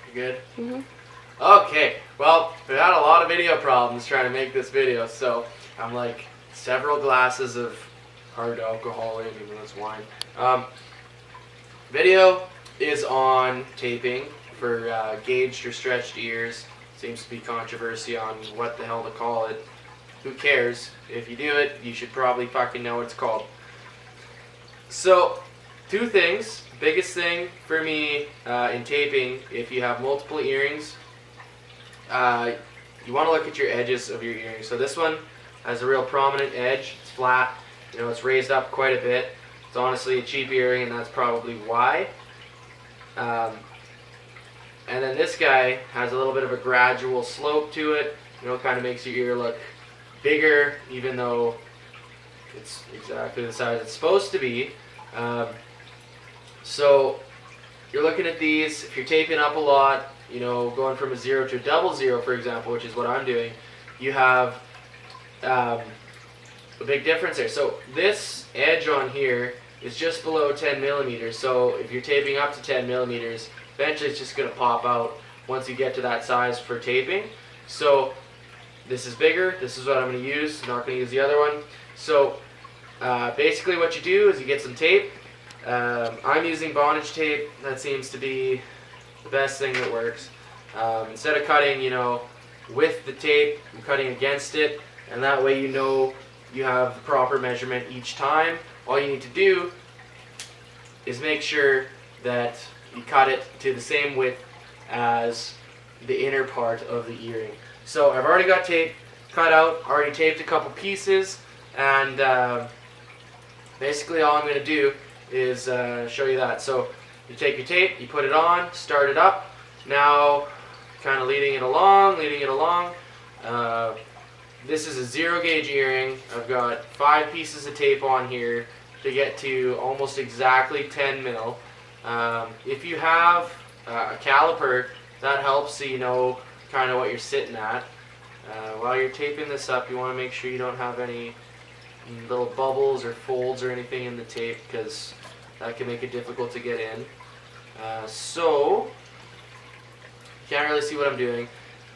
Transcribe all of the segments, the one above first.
You good? Mm-hmm. Okay, well, we had a lot of video problems trying to make this video, so I'm like several glasses of hard alcohol in, even though it's wine. Video is on taping for gauged or stretched ears. Seems to be controversy on what the hell to call it. Who cares? If you do it, you should probably fucking know what it's called. So, two things. Biggest thing for me in taping, if you have multiple earrings, you want to look at your edges of your earrings. So this one has a real prominent edge. It's flat. You know, it's raised up quite a bit. It's honestly a cheap earring, and that's probably why. And then this guy has a little bit of a gradual slope to it. You know, kind of makes your ear look bigger, even though it's exactly the size it's supposed to be. So you're looking at these. If you're taping up a lot, you know, going from a 0 to a double 0, for example, which is what I'm doing, you have a big difference there. So this edge on here is just below 10 millimeters. So if you're taping up to 10 millimeters, eventually it's just going to pop out once you get to that size for taping. So this is bigger. This is what I'm going to use. I'm not going to use the other one. So basically what you do is you get some tape. I'm using bondage tape. That seems to be the best thing that works. Instead of cutting, you know, with the tape, I'm cutting against it, and that way you know you have the proper measurement each time. All you need to do is make sure that you cut it to the same width as the inner part of the earring. So I've already got tape cut out, already taped a couple pieces, and basically all I'm going to do is show you that. So you take your tape, you put it on, start it up. Now, kind of leading it along. This is a 0 gauge earring. I've got 5 pieces of tape on here to get to almost exactly 10 mil. If you have a caliper, that helps so you know kind of what you're sitting at. While you're taping this up, you want to make sure you don't have any little bubbles or folds or anything in the tape, because that can make it difficult to get in. So, can't really see what I'm doing.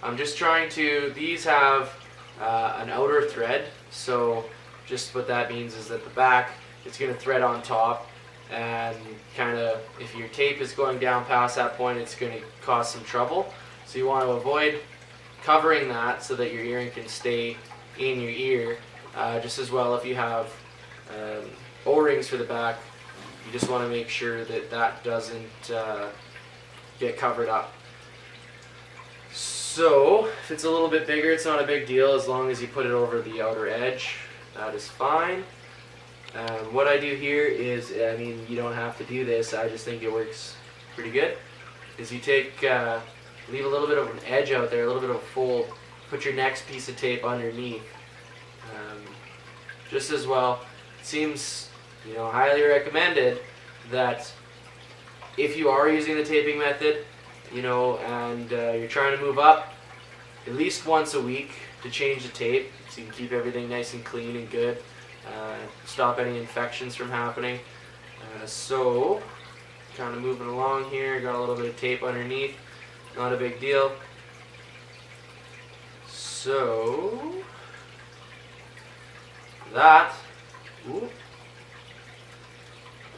I'm just trying to, these have an outer thread, so just what that means is that the back is going to thread on top, and kind of, if your tape is going down past that point, it's going to cause some trouble. So you want to avoid covering that so that your earring can stay in your ear. Just as well, if you have O-rings for the back, you just want to make sure that that doesn't get covered up. So, if it's a little bit bigger, it's not a big deal as long as you put it over the outer edge. That is fine. What I do here is, I mean, you don't have to do this, I just think it works pretty good, is you take, leave a little bit of an edge out there, a little bit of a fold, put your next piece of tape underneath. Just as well, it seems, you know, highly recommended that if you are using the taping method, you know, and you're trying to move up, at least once a week to change the tape so you can keep everything nice and clean and good, stop any infections from happening. So, kind of moving along here, got a little bit of tape underneath, not a big deal. So, that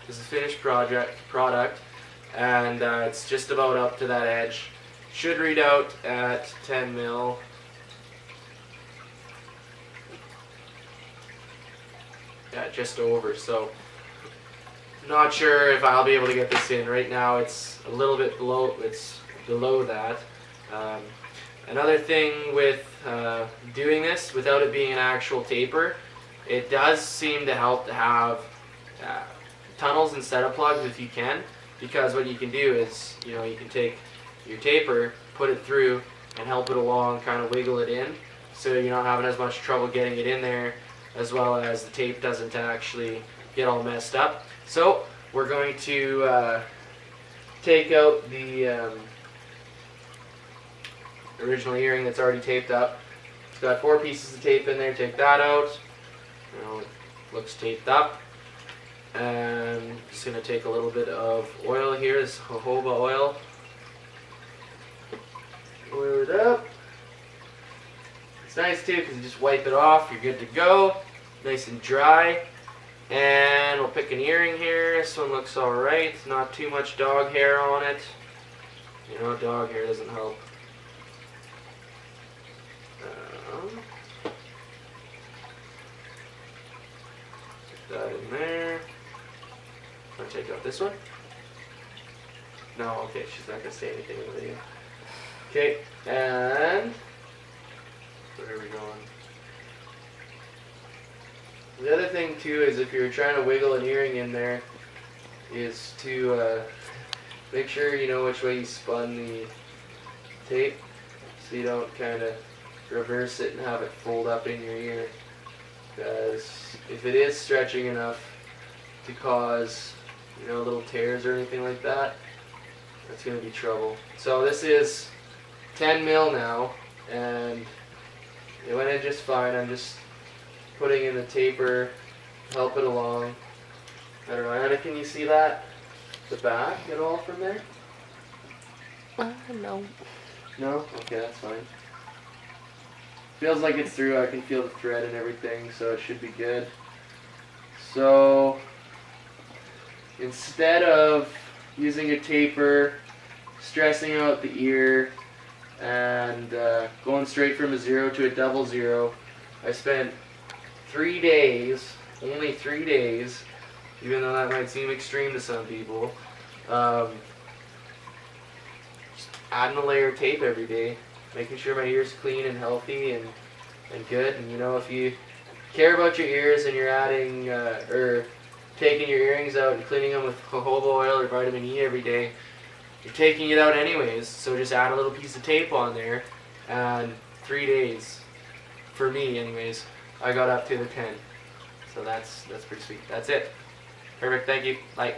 is the finished product, and it's just about up to that edge. Should read out at 10 mil. Yeah, just over. So, not sure if I'll be able to get this in. Right now, it's a little bit below. It's below that. Another thing with doing this without it being an actual taper, it does seem to help to have tunnels instead of plugs if you can, because what you can do is, you know, you can take your taper, put it through, and help it along, kind of wiggle it in, so you're not having as much trouble getting it in there, as well as the tape doesn't actually get all messed up. So we're going to take out the original earring that's already taped up. It's got 4 pieces of tape in there. Take that out. You know, it looks taped up. And I'm just going to take a little bit of oil here, this jojoba oil. It's nice too because you just wipe it off, you're good to go. Nice and dry. And we'll pick an earring here. This one looks alright. Not too much dog hair on it. You know, dog hair doesn't help. Put that in there. I'll take out this one. No, okay, she's not going to say anything in the video. Okay, and where are we going? The other thing too is if you're trying to wiggle an earring in there is to make sure you know which way you spun the tape so you don't kind of reverse it and have it fold up in your ear, because if it is stretching enough to cause, you know, little tears or anything like that, that's going to be trouble. So this is 10 mil now, and it went in just fine. I'm just putting in the taper, help it along. I don't know, Anna, can you see that? The back at all from there? No. No? Okay, that's fine. Feels like it's through. I can feel the thread and everything, so it should be good. So instead of using a taper, stressing out the ear, and going straight from a 0 to a 00, I spent 3 days, only 3 days, even though that might seem extreme to some people, just adding a layer of tape every day, making sure my ear's clean and healthy and good. And you know, if you care about your ears and you're adding or taking your earrings out and cleaning them with jojoba oil or vitamin E every day, you're taking it out anyways, so just add a little piece of tape on there, and 3 days, for me anyways, I got up to the 10. So that's pretty sweet. That's it. Perfect, thank you. Bye.